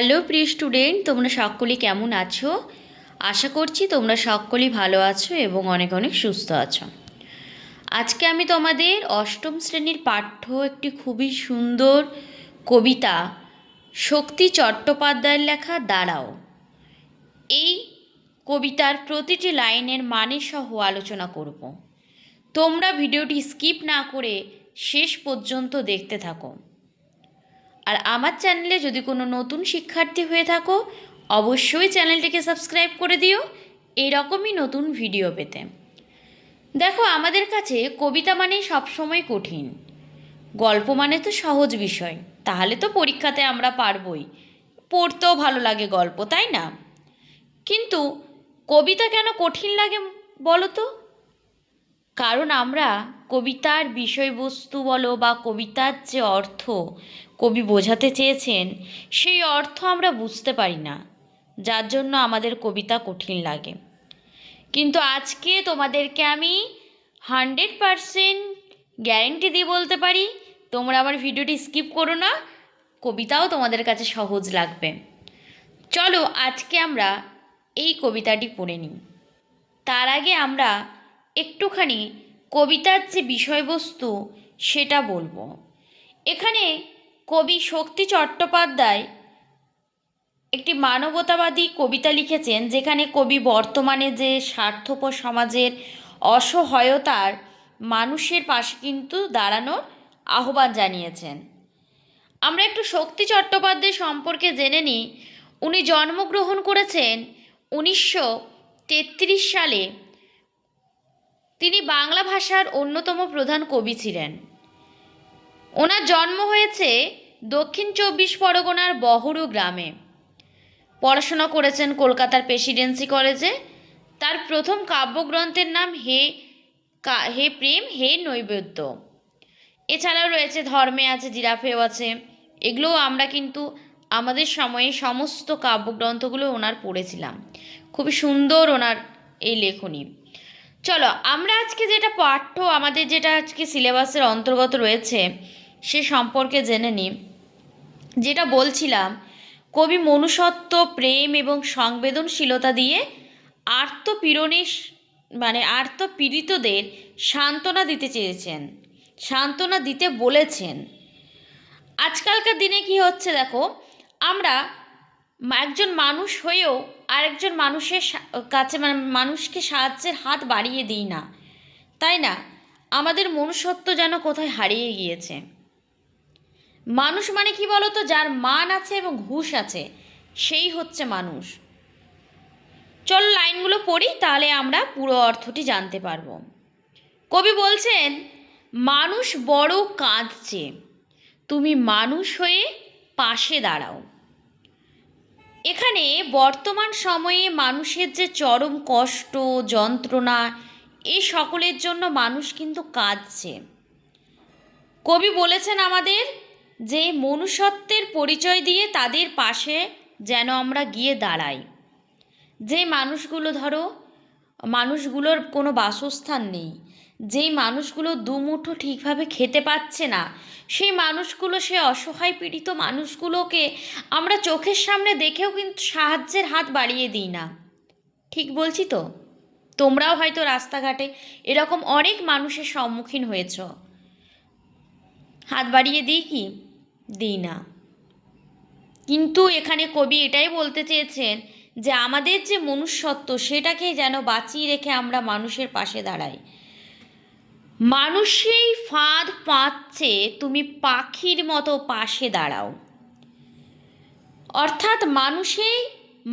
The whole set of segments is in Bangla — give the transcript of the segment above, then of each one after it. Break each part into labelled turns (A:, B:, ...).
A: হ্যালো প্রিয় স্টুডেন্ট, তোমরা সকলেই কেমন আছো? আশা করছি তোমরা সকলেই ভালো আছো এবং অনেক অনেক সুস্থ আছো। আজকে আমি তোমাদের অষ্টম শ্রেণীর পাঠ্য একটি খুবই সুন্দর কবিতা শক্তি চট্টোপাধ্যায়ের লেখা দাঁড়াও, এই কবিতার প্রতিটি লাইনের মানে সহ আলোচনা করব। তোমরা ভিডিওটি স্কিপ না করে শেষ পর্যন্ত দেখতে থাকো। আর আমার চ্যানেলে যদি কোনো নতুন শিক্ষার্থী হয়ে থাকো, অবশ্যই চ্যানেলটিকে সাবস্ক্রাইব করে দিও এইরকমই নতুন ভিডিও পেতে। দেখো, আমাদের কাছে কবিতা মানে সবসময় কঠিন, গল্প মানে তো সহজ বিষয়, তাহলে তো পরীক্ষাতে আমরা পারবই, পড়তেও ভালো লাগে গল্প, তাই না? কিন্তু কবিতা কেন কঠিন লাগে বলো তো? কারণ আমরা কবিতার বিষয়বস্তু বলো বা কবিতার যে অর্থ কবি বোঝাতে চেয়েছেন সেই অর্থ আমরা বুঝতে পারি না, যার জন্য আমাদের কবিতা কঠিন লাগে। কিন্তু আজকে তোমাদেরকে আমি 100% গ্যারেন্টি দিয়ে বলতে পারি, তোমরা আমার ভিডিওটি স্কিপ করো না, কবিতাও তোমাদের কাছে সহজ লাগবে। চলো আজকে আমরা এই কবিতাটি পড়ে নিই। তার আগে আমরা একটুখানি কবিতার যে বিষয়বস্তু সেটা বলবো। এখানে কবি শক্তি চট্টোপাধ্যায় একটি মানবতাবাদী কবিতা লিখেছেন, যেখানে কবি বর্তমানে যে স্বার্থপর সমাজের অসহায়তার মানুষের পাশে কিন্তু দাঁড়ানোর আহ্বান জানিয়েছেন। আমরা একটু শক্তি চট্টোপাধ্যায় সম্পর্কে জেনে নিই। উনি জন্মগ্রহণ করেছেন 1933 সালে। তিনি বাংলা ভাষার অন্যতম প্রধান কবি ছিলেন। ওনার জন্ম হয়েছে দক্ষিণ 24 পরগনার বহরু গ্রামে। পড়াশোনা করেছেন কলকাতার প্রেসিডেন্সি কলেজে। তার প্রথম কাব্যগ্রন্থের নাম হে প্রেম হে নৈবেদ্য। এছাড়াও রয়েছে ধর্মে আছে জিরাফেও আছে। এগুলোও আমরা কিন্তু আমাদের সময়ে সমস্ত কাব্যগ্রন্থগুলো ওনার পড়েছিলাম। খুবই সুন্দর ওনার এই লেখনী। চলো আমরা আজকে যেটা পাঠ্য, আমাদের যেটা আজকে সিলেবাসের অন্তর্গত রয়েছে সে সম্পর্কে জেনে নিই। যেটা বলছিলাম, কবি মনুষ্যত্ব, প্রেম এবং সংবেদনশীলতা দিয়ে আর্তপীড়িতদের সান্ত্বনা দিতে চেয়েছেন, সান্ত্বনা দিতে বলেছেন। আজকালকার দিনে কি হচ্ছে দেখো, আমরা একজন মানুষ হয়েও আরেকজন মানুষের কাছে মানুষকে সাহায্যের হাত বাড়িয়ে দিই না, তাই না? আমাদের মনুষ্যত্ব যেন কোথায় হারিয়ে গিয়েছে। মানুষ মানে কি বলতো? যার মান আছে এবং হুঁশ আছে, সেই হচ্ছে মানুষ। চলো লাইনগুলো পড়ি, তাহলে আমরা পুরো অর্থটি জানতে পারবো। কবি বলছেন, মানুষ বড় কাঁদছে, তুমি মানুষ হয়ে পাশে দাঁড়াও। এখানে বর্তমান সময়ে মানুষের যে চরম কষ্ট, যন্ত্রণা, এই সকলের জন্য মানুষ কিন্তু কাঁদছে। কবি বলেছেন আমাদের যে মনুষ্যত্বের পরিচয় দিয়ে তাদের পাশে যেন আমরা গিয়ে দাঁড়াই। যে মানুষগুলোর কোনো বাসস্থান নেই, যেই মানুষগুলো দুমুঠো ঠিকভাবে খেতে পাচ্ছে না, সেই মানুষগুলো, সে অসহায় পীড়িত মানুষগুলোকে আমরা চোখের সামনে দেখেও কিন্তু সাহায্যের হাত বাড়িয়ে দিই না। ঠিক বলছি তো? তোমরাও হয়তো রাস্তাঘাটে এরকম অনেক মানুষের সম্মুখীন হয়েছ। হাত বাড়িয়ে দিই কি? দিই না। কিন্তু এখানে কবি এটাই বলতে চেয়েছেন যে আমাদের যে মনুষ্যত্ব সেটাকে যেন বাঁচিয়ে রেখে আমরা মানুষের পাশে দাঁড়াই। মানুষেই ফাঁদ পাচ্ছে, তুমি পাখির মতো পাশে দাঁড়াও। অর্থাৎ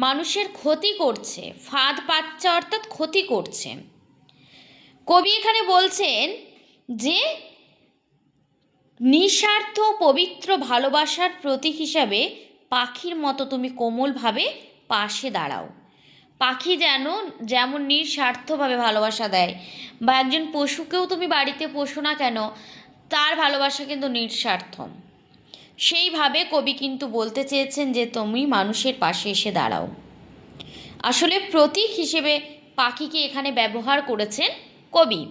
A: মানুষের ক্ষতি করছে, ফাঁদ পাচ্ছে অর্থাৎ ক্ষতি করছে। কবি এখানে বলছেন যে নিঃস্বার্থ পবিত্র ভালোবাসার প্রতীক হিসাবে পাখির মতো তুমি কোমলভাবে পাশে দাঁড়াও। পাখি যেমন নিঃস্বার্থভাবে ভালোবাসা দেয়, বা একজন পশুকেও তুমি বাড়িতে পোষো না কেন, তার ভালোবাসা কিন্তু নিঃস্বার্থ। সেইভাবে কবি কিন্তু বলতে চেয়েছেন যে তুমি মানুষের পাশে এসে দাঁড়াও। আসলে প্রতীক হিসেবে পাখিকে এখানে ব্যবহার করেছেন কবি।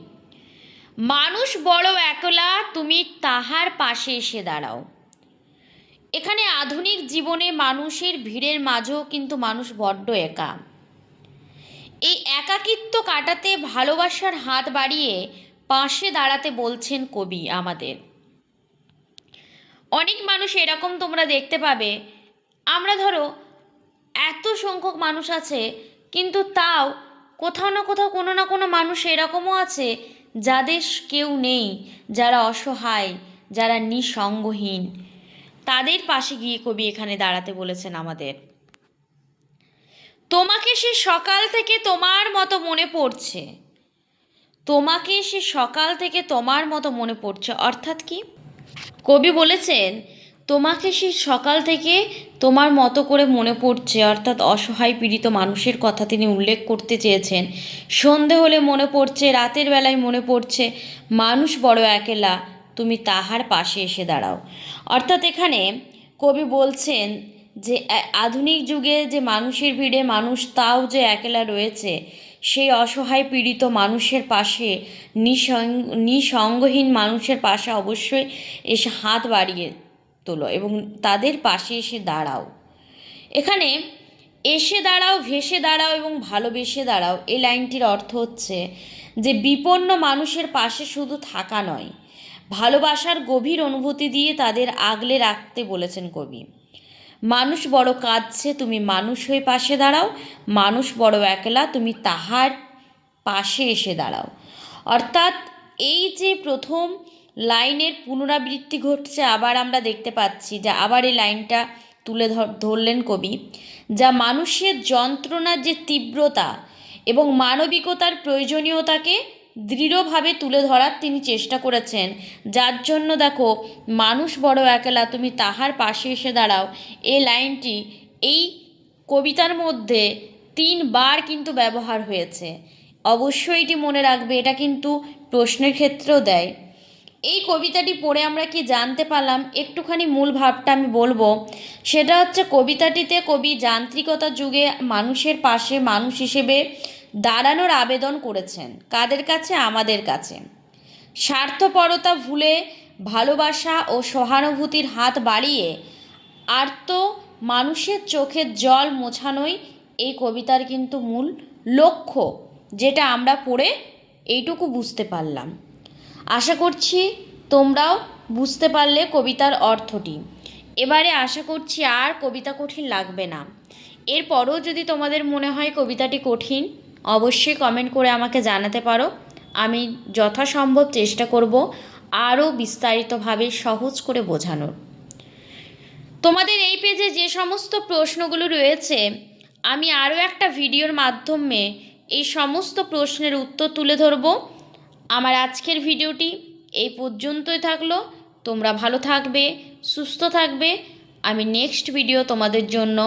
A: মানুষ বড় একলা, তুমি তাহার পাশে এসে দাঁড়াও। এখানে আধুনিক জীবনে মানুষের ভিড়ের মাঝেও কিন্তু মানুষ বড্ড একা। এই একাকিত্ব কাটাতে ভালোবাসার হাত বাড়িয়ে পাশে দাঁড়াতে বলছেন কবি আমাদের। অনেক মানুষ এরকম তোমরা দেখতে পাবে, আমরা ধরো এত সংখ্যক মানুষ আছে, কিন্তু তাও কোথাও না কোথাও কোনো না কোনো মানুষ এরকমও আছে যাদের কেউ নেই, যারা অসহায়, যারা নিঃসঙ্গহীন, তাদের পাশে গিয়ে কবি এখানে দাঁড়াতে বলেছেন আমাদের। তোমাকে সে সকাল থেকে তোমার মতো মনে পড়ছে, তোমাকে সে সকাল থেকে তোমার মতো মনে পড়ছে। অর্থাৎ কি কবি বলেছেন, তোমাকে সে সকাল থেকে তোমার মতো করে মনে পড়ছে, অর্থাৎ অসহায় পীড়িত মানুষের কথা তিনি উল্লেখ করতে চেয়েছেন। সন্ধে হলে মনে পড়ছে, রাতের বেলায় মনে পড়ছে, মানুষ বড় একলা, তুমি তাহার পাশে এসে দাঁড়াও। অর্থাৎ এখানে কবি বলছেন যে আধুনিক যুগে যে মানুষের ভিড়ে মানুষ তাও যে একলা রয়েছে, সেই অসহায় পীড়িত মানুষের পাশে, নিঃসঙ্গহীন মানুষের পাশে অবশ্যই এসে হাত বাড়িয়ে তোলো এবং তাদের পাশে এসে দাঁড়াও। এখানে এসে দাঁড়াও, ভেসে দাঁড়াও এবং ভালোবেসে দাঁড়াও, এই লাইনটির অর্থ হচ্ছে যে বিপন্ন মানুষের পাশে শুধু থাকা নয়, ভালোবাসার গভীর অনুভূতি দিয়ে তাদের আগলে রাখতে বলেছেন কবি। মানুষ বড় কাঁদছে, তুমি মানুষ হয়ে পাশে দাঁড়াও, মানুষ বড় একলা, তুমি তাহার পাশে এসে দাঁড়াও। অর্থাৎ এই যে প্রথম লাইনের পুনরাবৃত্তি ঘটছে, আবার আমরা দেখতে পাচ্ছি যে আবার এই লাইনটা তুলে ধরলেন কবি, যা মানুষের যন্ত্রণার যে তীব্রতা এবং মানবিকতার প্রয়োজনীয়তাকে দৃঢ়ভাবে তুলে ধরার তিনি চেষ্টা করেছেন। যার জন্য দেখো, মানুষ বড় একলা, তুমি তাহার পাশে এসে দাঁড়াও, এই লাইনটি এই কবিতার মধ্যে 3 বার কিন্তু ব্যবহার হয়েছে। অবশ্যই এটি মনে রাখবে, এটা কিন্তু প্রশ্নের ক্ষেত্রেও দেয়। এই কবিতাটি পড়ে আমরা কি জানতে পারলাম, একটুখানি মূল ভাবটা আমি বলবো। সেটা হচ্ছে, কবিতাটিতে কবি যান্ত্রিকতার যুগে মানুষের পাশে মানুষ হিসেবে দাঁড়ানোর আবেদন করেছেন। কাদের কাছে? আমাদের কাছে। স্বার্থপরতা ভুলে ভালোবাসা ও সহানুভূতির হাত বাড়িয়ে আর্ত মানুষের চোখের জল মোছানোই এই কবিতার কিন্তু মূল লক্ষ্য, যেটা আমরা পড়ে এইটুকু বুঝতে পারলাম। আশা করছি তোমরাও বুঝতে পারলে কবিতার অর্থটি। এবারে আশা করছি আর কবিতা কঠিন লাগবে না। এরপরও যদি তোমাদের মনে হয় কবিতাটি কঠিন, অবশ্যই কমেন্ট করে আমাকে জানাতে পারো। আমি যথাসম্ভব চেষ্টা করব আরও বিস্তারিতভাবে সহজ করে বোঝানোর। তোমাদের এই পেজে যে সমস্ত প্রশ্নগুলো রয়েছে, আমি আরও একটা ভিডিওর মাধ্যমে এই সমস্ত প্রশ্নের উত্তর তুলে ধরব। আমার আজকের ভিডিওটি এই পর্যন্তই থাকলো। তোমরা ভালো থাকবে, সুস্থ থাকবে। আমি নেক্সট ভিডিও তোমাদের জন্য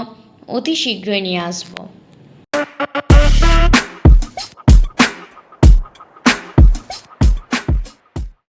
A: অতি শীঘ্রই নিয়ে আসবো।